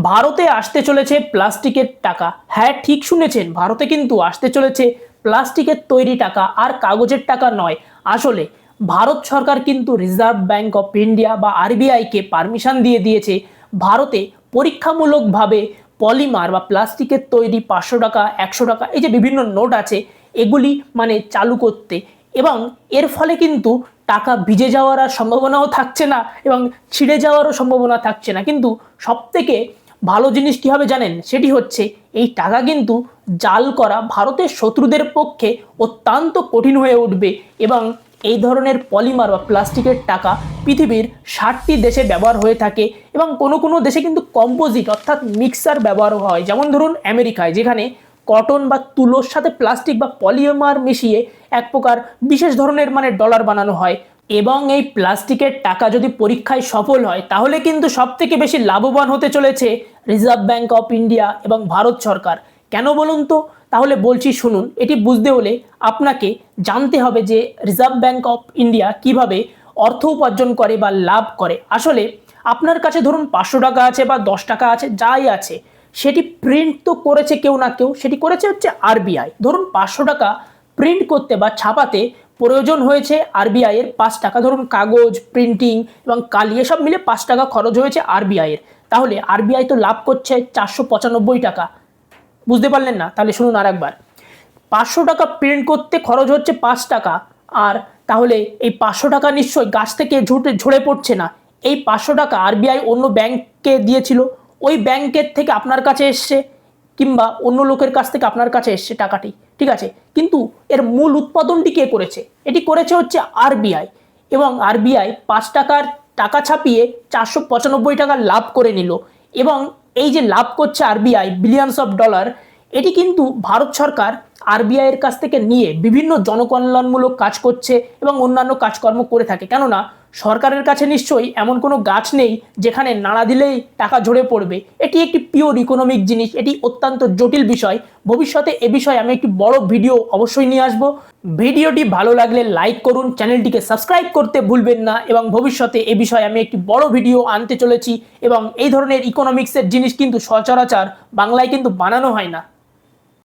ভারতে আসতে চলেছে প্লাস্টিকের টাকা। হ্যাঁ, ঠিক শুনেছেন, ভারতে কিন্তু আসতে চলেছে প্লাস্টিকের তৈরি টাকা, আর কাগজের টাকা নয়। আসলে ভারত সরকার কিন্তু রিজার্ভ ব্যাঙ্ক অফ ইন্ডিয়া বা আরবিআইকে পারমিশন দিয়ে দিয়েছে ভারতে পরীক্ষামূলকভাবে পলিমার বা প্লাস্টিকের তৈরি 500 টাকা, 100 টাকা, এই যে বিভিন্ন নোট আছে, এগুলি মানে চালু করতে। এবং এর ফলে কিন্তু টাকা ভিজে যাওয়ার আর সম্ভাবনাও থাকছে না এবং ছিঁড়ে যাওয়ারও সম্ভাবনা থাকছে না। কিন্তু সবথেকে ভালো জিনিস কী হবে জানেন? সেটি হচ্ছে এই টাকা কিন্তু জাল করা ভারতের শত্রুদের পক্ষে অত্যন্ত কঠিন হয়ে উঠবে। এবং এই ধরনের পলিমার বা প্লাস্টিকের টাকা পৃথিবীর 60টি দেশে ব্যবহার হয়ে থাকে এবং কোনো কোনো দেশে কিন্তু কম্পোজিট অর্থাৎ মিক্সার ব্যবহার হয়। যেমন ধরুন আমেরিকায়, যেখানে কটন বা তুলোর সাথে প্লাস্টিক বা পলিমার মিশিয়ে এক প্রকার বিশেষ ধরনের মানে ডলার বানানো হয়। এবং এই প্লাস্টিকের টাকা যদি পরীক্ষায় সফল হয়, তাহলে কিন্তু সবথেকে বেশি লাভবান হতে চলেছে রিজার্ভ ব্যাঙ্ক অফ ইন্ডিয়া এবং ভারত সরকার। কেন বলুন তো? তাহলে বলছি শুনুন। এটি বুঝতে হলে আপনাকে জানতে হবে যে রিজার্ভ ব্যাঙ্ক অফ ইন্ডিয়া কিভাবে অর্থ উপার্জন করে বা লাভ করে। আসলে আপনার কাছে ধরুন 500 টাকা আছে বা 10 টাকা আছে, যাই আছে, সেটি প্রিন্ট তো করেছে কেউ না কেউ, সেটি করেছে হচ্ছে আরবিআই। ধরুন 500 টাকা প্রিন্ট করতে বা ছাপাতে প্রয়োজন হয়েছে আরবিআই এর 5 টাকা। ধরুন কাগজ, প্রিন্টিং এবং কালি এসব মিলে 5 টাকা খরচ হয়েছে আরবিআই এর। তাহলে আরবিআই তো লাভ করছে 495 টাকা। বুঝতে পারলেন না? তাহলে শুনুন আর একবার। 500 টাকা প্রিন্ট করতে খরচ হচ্ছে 5 টাকা। আর তাহলে এই 500 টাকা নিশ্চয়ই গাছ থেকে ঝরে পড়ছে না। এই 500 টাকা আরবিআই অন্য ব্যাংককে দিয়েছিল, ওই ব্যাংকের থেকে আপনার কাছে এসছে, কিংবা অন্য লোকের কাছ থেকে আপনার কাছে এসছে টাকাটি, ঠিক আছে? কিন্তু এর মূল উৎপাদনটি কে করেছে? এটি করেছে হচ্ছে আরবিআই। এবং আরবিআই 5 টাকার টাকা ছাপিয়ে 495 টাকা লাভ করে নিল। এবং এই যে লাভ করছে আরবিআই বিলিয়নস অফ ডলার, এটি কিন্তু ভারত সরকার আরবিআই এর কাছ থেকে নিয়ে বিভিন্ন জনকল্যাণমূলক কাজ করছে এবং অন্যান্য কাজকর্ম করে থাকে। কেননা সরকারের কাছে নিশ্চয়ই এমন কোনো গাছ নেই যেখানে নাড়া দিলেই টাকা ঝরে পড়বে। এটি একটি পিওর ইকোনমিক জিনিস, এটি অত্যন্ত জটিল বিষয়। ভবিষ্যতে এ বিষয়ে আমি একটি বড় ভিডিও অবশ্যই নিয়ে আসব। ভিডিওটি ভালো লাগলে লাইক করুন, চ্যানেলটিকে সাবস্ক্রাইব করতে ভুলবেন না। এবং ভবিষ্যতে এ বিষয়ে আমি একটি বড় ভিডিও আনতে চলেছি। এবং এই ধরনের ইকোনমিক্সের জিনিস কিন্তু সচরাচর বাংলায় কিন্তু বানানো হয় না।